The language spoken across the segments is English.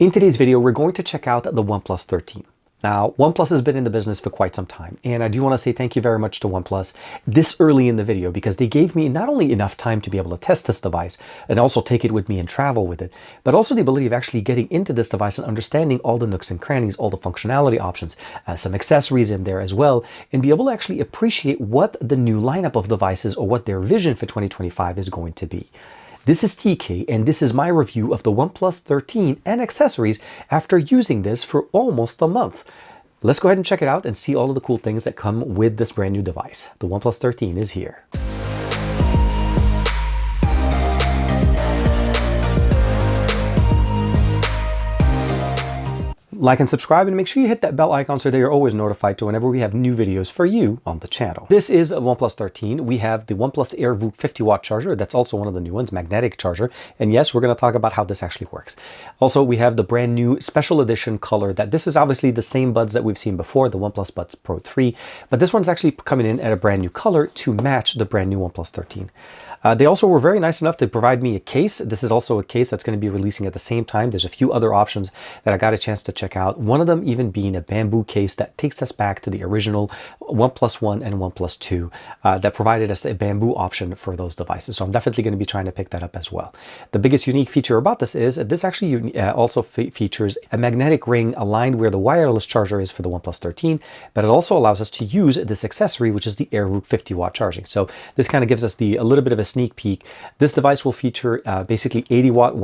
In today's video, we're going to check out the OnePlus 13. Now, OnePlus has been in the business for quite some time, and I do want to say thank you very much to OnePlus this early in the video because they gave me not only enough time to be able to test this device and also take it with me and travel with it, but also the ability of actually getting into this device and understanding all the nooks and crannies, all the functionality options, some accessories in there as well, and be able to actually appreciate what the new lineup of devices or what their vision for 2025 is going to be. This is TK, and this is my review of the OnePlus 13 and accessories after using this for almost a month. Let's go ahead and check it out and see all of the cool things that come with this brand new device. The OnePlus 13 is here. Like and subscribe, and make sure you hit that bell icon so that you're always notified to whenever we have new videos for you on the channel. This is a OnePlus 13. We have the OnePlus AirVook 50-watt charger. That's also one of the new ones, magnetic charger. And yes, we're going to talk about how this actually works. Also, we have the brand new special edition color that this is obviously the same buds that we've seen before, the OnePlus Buds Pro 3, but this one's actually coming in at a brand new color to match the brand new OnePlus 13. They also were very nice enough to provide me a case. This is also a case that's going to be releasing at the same time. There's a few other options that I got a chance to check out. One of them even being a bamboo case that takes us back to the original OnePlus 1 and OnePlus 2 that provided us a bamboo option for those devices. So I'm definitely going to be trying to pick that up as well. The biggest unique feature about this is this actually also features a magnetic ring aligned where the wireless charger is for the OnePlus 13, but it also allows us to use this accessory, which is the AirVook 50-watt charging. So this kind of gives us a little bit of a sneak peek. This device will feature basically 80-watt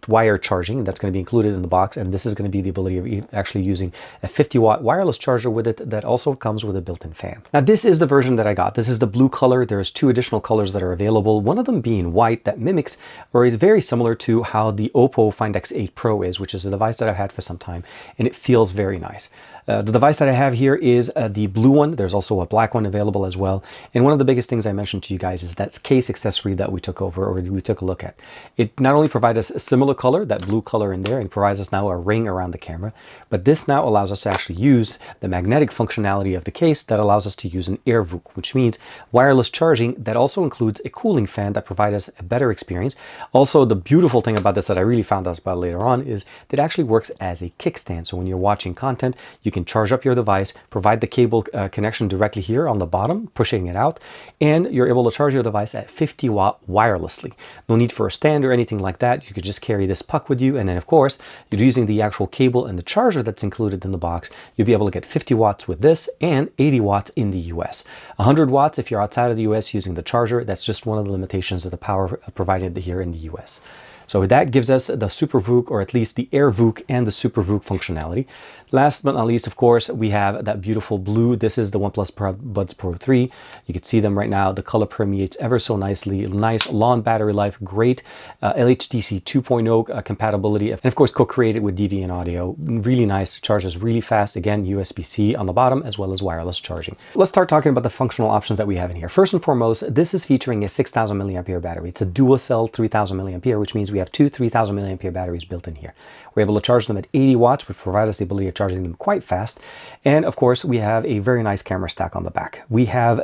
wire charging that's going to be included in the box, and this is going to be the ability of actually using a 50-watt wireless charger with it that also comes with a built-in fan. Now, this is the version that I got. This is the blue color. There's two additional colors that are available, one of them being white that mimics or is very similar to how the Oppo Find X8 Pro is, which is a device that I've had for some time, and it feels very nice. The device that I have here is the blue one. There's also a black one available as well. And one of the biggest things I mentioned to you guys is that case accessory that we took over, or we took a look at. It not only provides us a similar color, that blue color in there, and provides us now a ring around the camera, but this now allows us to actually use the magnetic functionality of the case that allows us to use an AirVook, which means wireless charging that also includes a cooling fan that provides us a better experience. Also, the beautiful thing about this that I really found out about later on is that it actually works as a kickstand. So when you're watching content, you can charge up your device, provide the cable connection directly here on the bottom, pushing it out, and you're able to charge your device at 50 watt wirelessly. No need for a stand or anything like that. You could just carry this puck with you, and then of course, you're using the actual cable and the charger that's included in the box. You'll be able to get 50 watts with this and 80 watts in the US. 100 watts if you're outside of the US using the charger. That's just one of the limitations of the power provided here in the US. So that gives us the SuperVOOC, or at least the AirVook and the SuperVOOC functionality. Last but not least, of course, we have that beautiful blue. This is the OnePlus Buds Pro 3. You can see them right now. The color permeates ever so nicely. Nice long battery life, great LHDC 2.0 compatibility, and of course co-created with DVN audio. Really nice, charges really fast. Again, USB-C on the bottom as well as wireless charging. Let's start talking about the functional options that we have in here. First and foremost, this is featuring a 6,000 milliampere battery. It's a dual cell 3,000 milliampere, which means we have two 3,000 milliampere batteries built in here. We're able to charge them at 80 watts, which provides us the ability of charging them quite fast. And of course, we have a very nice camera stack on the back. We have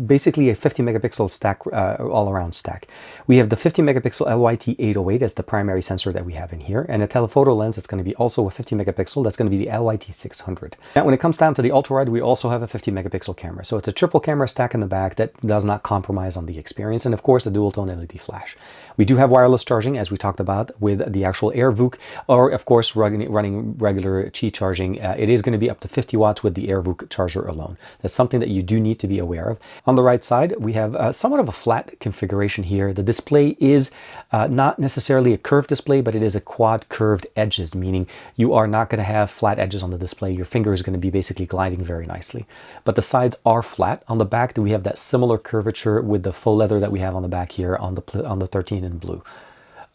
basically a 50 megapixel stack, all-around stack. We have the 50 megapixel LYT 808 as the primary sensor that we have in here, and a telephoto lens that's going to be also a 50 megapixel. That's going to be the LYT 600. Now, when it comes down to the ultra wide, we also have a 50 megapixel camera. So it's a triple camera stack in the back that does not compromise on the experience, and of course, a dual tone LED flash. We do have wireless charging, as we talked about, with the actual AirVook, or of course running regular Qi charging. It is going to be up to 50 watts with the AirVook charger alone. That's something that you do need to be aware of. On the right side, we have somewhat of a flat configuration here. The display is not necessarily a curved display, but it is a quad curved edges, meaning you are not going to have flat edges on the display. Your finger is going to be basically gliding very nicely. But the sides are flat. On the back, we have that similar curvature with the faux leather that we have on the back here on the 13 in blue.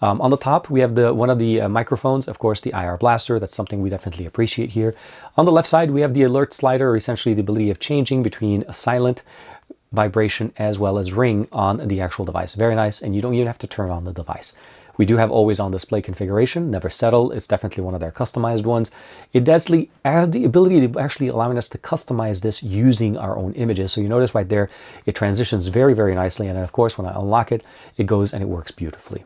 On the top, we have one of the microphones, of course, the IR blaster. That's something we definitely appreciate here. On the left side, we have the alert slider, or essentially the ability of changing between a silent, vibration, as well as ring on the actual device. Very nice, and you don't even have to turn on the device. We do have always on display configuration, never settle. It's definitely one of their customized ones. It has the ability to actually allowing us to customize this using our own images. So you notice right there, it transitions very, very nicely. And then of course, when I unlock it, it goes and it works beautifully.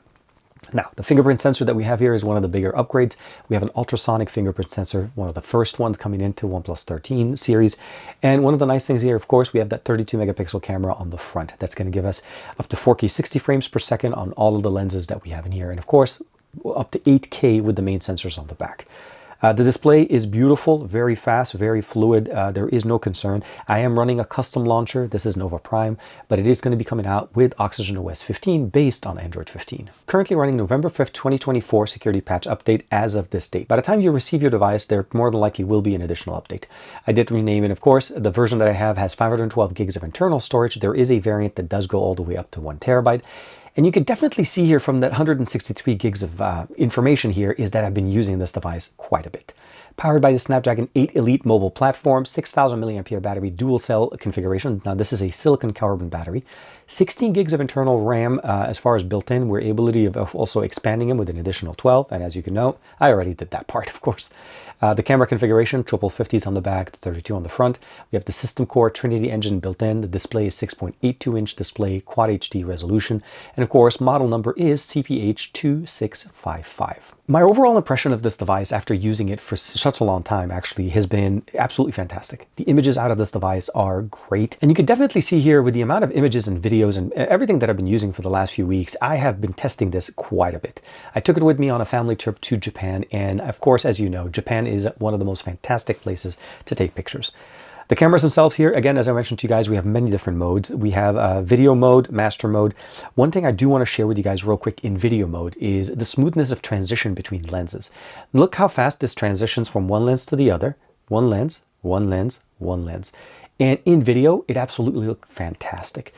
Now, the fingerprint sensor that we have here is one of the bigger upgrades. We have an ultrasonic fingerprint sensor, one of the first ones coming into OnePlus 13 series. And one of the nice things here, of course, we have that 32 megapixel camera on the front. That's going to give us up to 4K 60 frames per second on all of the lenses that we have in here. And of course, up to 8K with the main sensors on the back. The display is beautiful, very fast, very fluid. There is no concern. I am running a custom launcher. This is Nova Prime, but it is going to be coming out with Oxygen OS 15 based on Android 15. Currently running November 5th, 2024 security patch update as of this date. By the time you receive your device, there more than likely will be an additional update. I did rename it, of course. The version that I have has 512 gigs of internal storage. There is a variant that does go all the way up to 1 terabyte. And you can definitely see here from that 163 gigs of information here is that I've been using this device quite a bit. Powered by the Snapdragon 8 Elite mobile platform, 6,000 milliampere battery, dual cell configuration. Now this is a silicon carbon battery. 16 gigs of internal RAM as far as built in. We're able to also expanding them with an additional 12. And as you can know, I already did that part, of course. The camera configuration, triple 50s on the back, 32 on the front. We have the system core Trinity engine built in. The display is 6.82-inch display, Quad HD resolution. And of course, model number is CPH2655. My overall impression of this device after using it for such a long time actually has been absolutely fantastic. The images out of this device are great. And you can definitely see here with the amount of images and videos and everything that I've been using for the last few weeks, I have been testing this quite a bit. I took it with me on a family trip to Japan. And of course, as you know, Japan is one of the most fantastic places to take pictures. The cameras themselves here, again, as I mentioned to you guys, we have many different modes. We have video mode, master mode. One thing I do want to share with you guys real quick in video mode is the smoothness of transition between lenses. Look how fast this transitions from one lens to the other. One lens, one lens, one lens. And in video, it absolutely looks fantastic.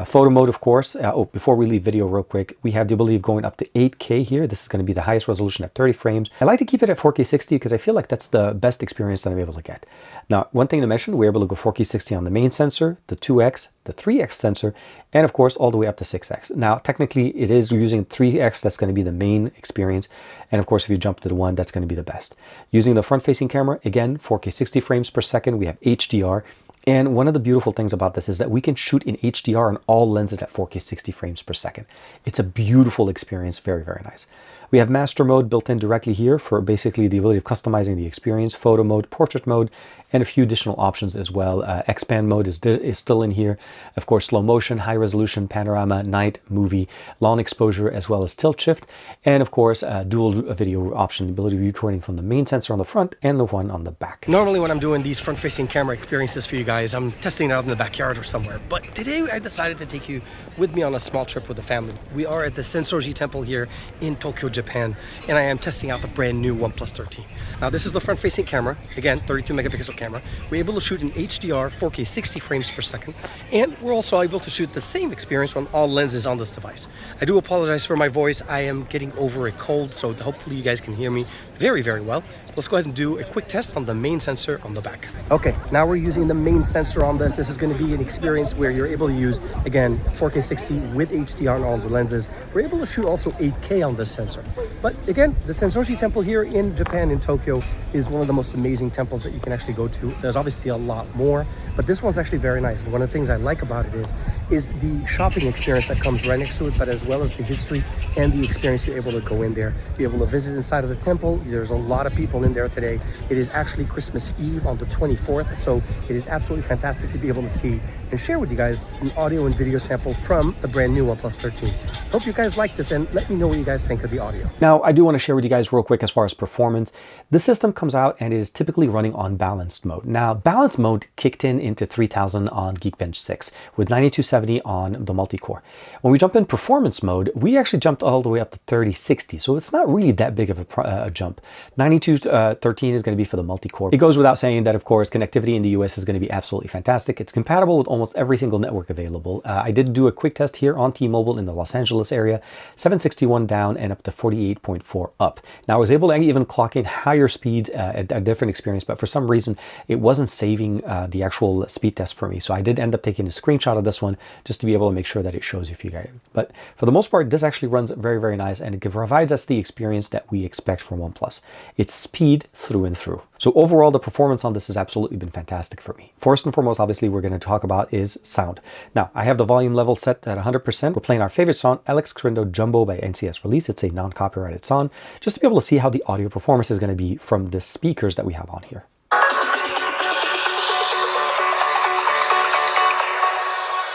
Photo mode, of course. Before we leave video real quick, we have the ability of going up to 8K here. This is going to be the highest resolution at 30 frames. I like to keep it at 4K 60 because I feel like that's the best experience that I'm able to get. Now, one thing to mention, we're able to go 4K 60 on the main sensor, the 2X, the 3X sensor, and of course, all the way up to 6X. Now, technically, it is using 3X. That's going to be the main experience. And of course, if you jump to the 1, that's going to be the best. Using the front-facing camera, again, 4K 60 frames per second. We have HDR. And one of the beautiful things about this is that we can shoot in HDR on all lenses at 4K 60 frames per second. It's a beautiful experience, very, very nice. We have master mode built in directly here for basically the ability of customizing the experience, photo mode, portrait mode, and a few additional options as well. Expand mode is still in here. Of course, slow motion, high resolution, panorama, night, movie, long exposure, as well as tilt shift. And of course, dual video option, the ability of recording from the main sensor on the front and the one on the back. Normally when I'm doing these front-facing camera experiences for you guys, I'm testing it out in the backyard or somewhere. But today I decided to take you with me on a small trip with the family. We are at the Sensoji Temple here in Tokyo, Japan, and I am testing out the brand new OnePlus 13. Now this is the front-facing camera, again, 32 megapixel camera. We're able to shoot in HDR, 4K 60 frames per second, and we're also able to shoot the same experience on all lenses on this device. I do apologize for my voice. I am getting over a cold, so hopefully you guys can hear me very, very well. Let's go ahead and do a quick test on the main sensor on the back. Okay, now we're using the main sensor on this. This is going to be an experience where you're able to use, again, 4K 60 with HDR on all the lenses. We're able to shoot also 8K on this sensor. But again, the Sensoji Temple here in Japan, in Tokyo, is one of the most amazing temples that you can actually go to. There's obviously a lot more, but this one's actually very nice. And one of the things I like about it is the shopping experience that comes right next to it, but as well as the history and the experience. You're able to go in there, be able to visit inside of the temple. There's a lot of people in there today. It is actually Christmas Eve on the 24th, so it is absolutely fantastic to be able to see and share with you guys an audio and video sample from the brand new OnePlus 13. Hope you guys like this, and let me know what you guys think of the audio. Now, I do want to share with you guys real quick as far as performance. This system comes out and it is typically running on balanced mode. Now, balanced mode kicked into 3000 on Geekbench 6 with 9270 on the multi-core. When we jump in performance mode, we actually jumped all the way up to 3060, so it's not really that big of a jump. 9213 is going to be for the multi-core. It goes without saying that, of course, connectivity in the US is going to be absolutely fantastic. It's compatible with almost every single network available. I did do a quick test here on T-Mobile in the Los Angeles area, 761 down and up to 48.4 up. Now, I was able to even clock in higher speeds at a different experience, but for some reason, it wasn't saving the actual speed test for me. So I did end up taking a screenshot of this one just to be able to make sure that it shows you for you guys. But for the most part, this actually runs very, very nice, and it provides us the experience that we expect from OnePlus. It's speed through and through. So overall, the performance on this has absolutely been fantastic for me. First and foremost, obviously, we're going to talk about is sound. Now, I have the volume level set at 100%. We're playing our favorite song, Alex Crindo Jumbo by NCS Release. It's a non-copyrighted song, just to be able to see how the audio performance is going to be from the speakers that we have on here.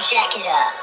Jack it up.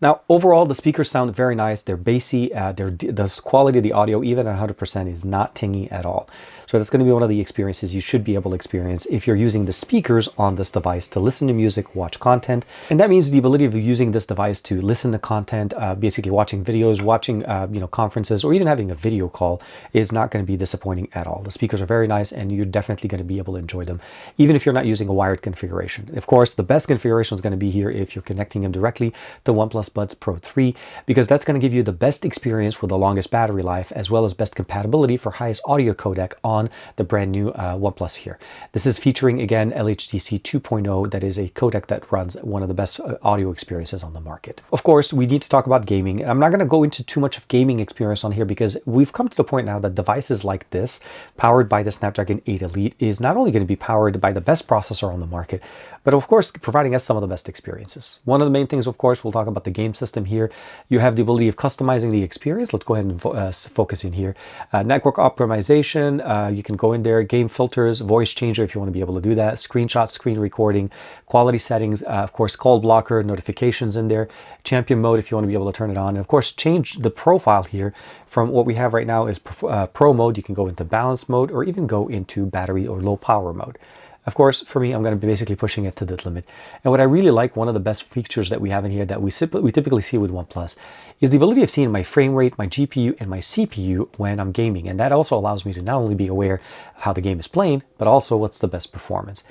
Now, overall, the speakers sound very nice. They're bassy. The quality of the audio, even at 100%, is not tingy at all. So that's going to be one of the experiences you should be able to experience if you're using the speakers on this device to listen to music, watch content. And that means the ability of using this device to listen to content, basically watching videos, watching conferences, or even having a video call is not going to be disappointing at all. The speakers are very nice, and you're definitely going to be able to enjoy them, even if you're not using a wired configuration. Of course, the best configuration is going to be here if you're connecting them directly to OnePlus Buds Pro 3, because that's going to give you the best experience with the longest battery life, as well as best compatibility for highest audio codec on the brand new OnePlus here. This is featuring, again, LHDC 2.0. That is a codec that runs one of the best audio experiences on the market. Of course, we need to talk about gaming. I'm not going to go into too much of gaming experience on here, because we've come to the point now that devices like this, powered by the Snapdragon 8 Elite, is not only going to be powered by the best processor on the market, but of course, providing us some of the best experiences. One of the main things, of course, we'll talk about the game system here. You have the ability of customizing the experience. Let's go ahead and focus in here. Network optimization, you can go in there, game filters, voice changer if you want to be able to do that, screenshot, screen recording, quality settings, of course, call blocker, notifications in there, champion mode if you want to be able to turn it on, and of course, change the profile here from what we have right now is pro mode. You can go into balance mode or even go into battery or low power mode. Of course, for me, I'm going to be basically pushing it to the limit. And what I really like, one of the best features that we have in here that we typically see with OnePlus is the ability of seeing my frame rate, my GPU, and my CPU when I'm gaming. And that also allows me to not only be aware of how the game is playing, but also what's the best performance.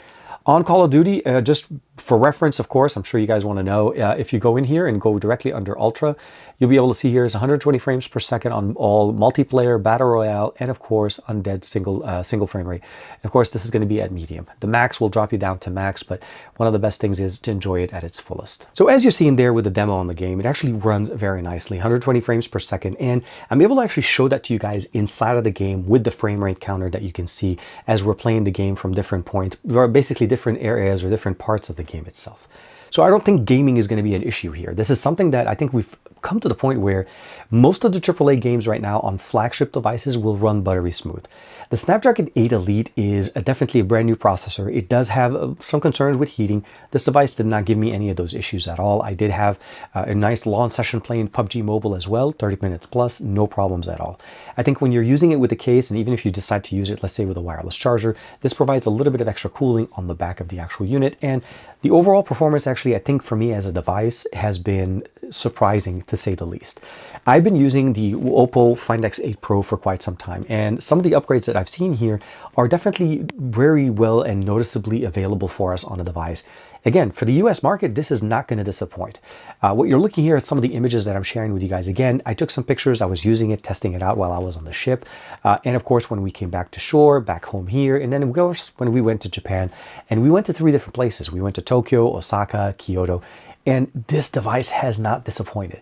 On Call of Duty, just for reference, of course, I'm sure you guys want to know, if you go in here and go directly under Ultra, you'll be able to see here is 120 frames per second on all multiplayer, battle royale, and of course, undead single frame rate. And of course, this is going to be at medium. The max will drop you down to max, but one of the best things is to enjoy it at its fullest. So as you're seeing there with the demo on the game, it actually runs very nicely, 120 frames per second, and I'm able to actually show that to you guys inside of the game with the frame rate counter that you can see as we're playing the game from different points, or basically different areas or different parts of the game itself. So I don't think gaming is going to be an issue here. This is something that I think we've come to the point where most of the AAA games right now on flagship devices will run buttery smooth. The Snapdragon 8 Elite is definitely a brand new processor. It does have some concerns with heating. This device did not give me any of those issues at all. I did have a nice long session playing PUBG Mobile as well, 30 minutes plus, no problems at all. I think when you're using it with the case, and even if you decide to use it, let's say with a wireless charger, this provides a little bit of extra cooling on the back of the actual unit. And the overall performance actually, I think for me as a device, has been surprising to say the least. I've been using the Oppo Find X8 Pro for quite some time, and some of the upgrades that I've seen here are definitely very well and noticeably available for us on a device. Again, for the US market, this is not going to disappoint. What you're looking here at some of the images that I'm sharing with you guys. Again, I took some pictures. I was using it, testing it out while I was on the ship. And of course, when we came back to shore, back home here, and then of course, when we went to Japan, and we went to 3 different places. We went to Tokyo, Osaka, Kyoto, and this device has not disappointed.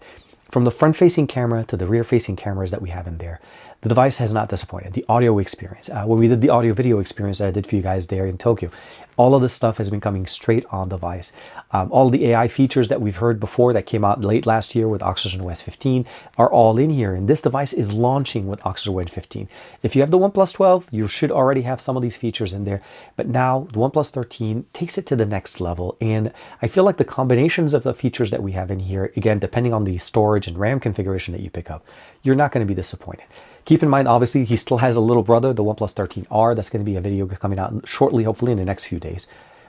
From the front-facing camera to the rear-facing cameras that we have in there, the device has not disappointed. The audio experience, when we did the audio-video experience that I did for you guys there in Tokyo, all of this stuff has been coming straight on device. All the AI features that we've heard before that came out late last year with OxygenOS 15 are all in here, and this device is launching with OxygenOS 15. If you have the OnePlus 12, you should already have some of these features in there, but now the OnePlus 13 takes it to the next level, and I feel like the combinations of the features that we have in here, again, depending on the storage and RAM configuration that you pick up, you're not going to be disappointed. Keep in mind, obviously, he still has a little brother, the OnePlus 13R. That's going to be a video coming out shortly, hopefully in the next few days.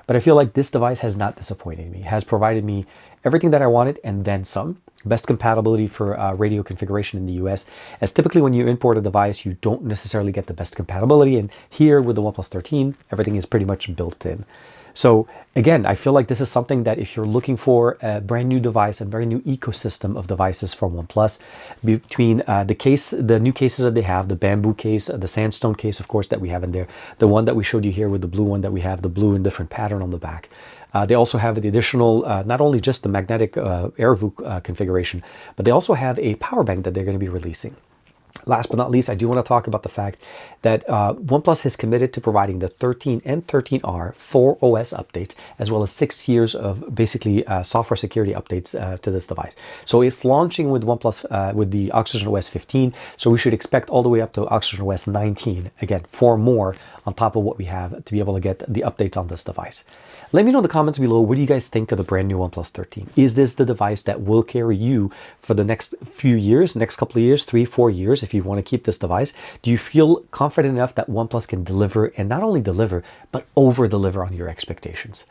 But I feel like this device has not disappointed me. It has provided me everything that I wanted and then some. Best compatibility for radio configuration in the US, as typically when you import a device, you don't necessarily get the best compatibility. And here with the OnePlus 13, everything is pretty much built in. So again, I feel like this is something that if you're looking for a brand new device, a very new ecosystem of devices from OnePlus, between the new cases that they have, the bamboo case, the sandstone case, of course, that we have in there, the one that we showed you here with the blue one that we have, the blue in different pattern on the back. They also have the additional, not only just the magnetic AirView configuration, but they also have a power bank that they're going to be releasing. Last but not least, I do want to talk about the fact that OnePlus has committed to providing the 13 and 13R 4 OS updates, as well as 6 years of basically software security updates to this device. So it's launching with OnePlus with the Oxygen OS 15, so we should expect all the way up to Oxygen OS 19, again, 4 more on top of what we have to be able to get the updates on this device. Let me know in the comments below, what do you guys think of the brand new OnePlus 13? Is this the device that will carry you for the next few years, next couple of years, 3-4 years, if you want to keep this device? Do you feel confident enough that OnePlus can deliver, and not only deliver, but over-deliver on your expectations?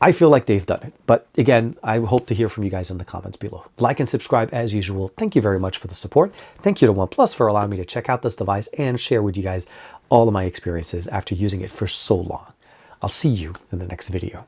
I feel like they've done it. But again, I hope to hear from you guys in the comments below. Like and subscribe as usual. Thank you very much for the support. Thank you to OnePlus for allowing me to check out this device and share with you guys all of my experiences after using it for so long. I'll see you in the next video.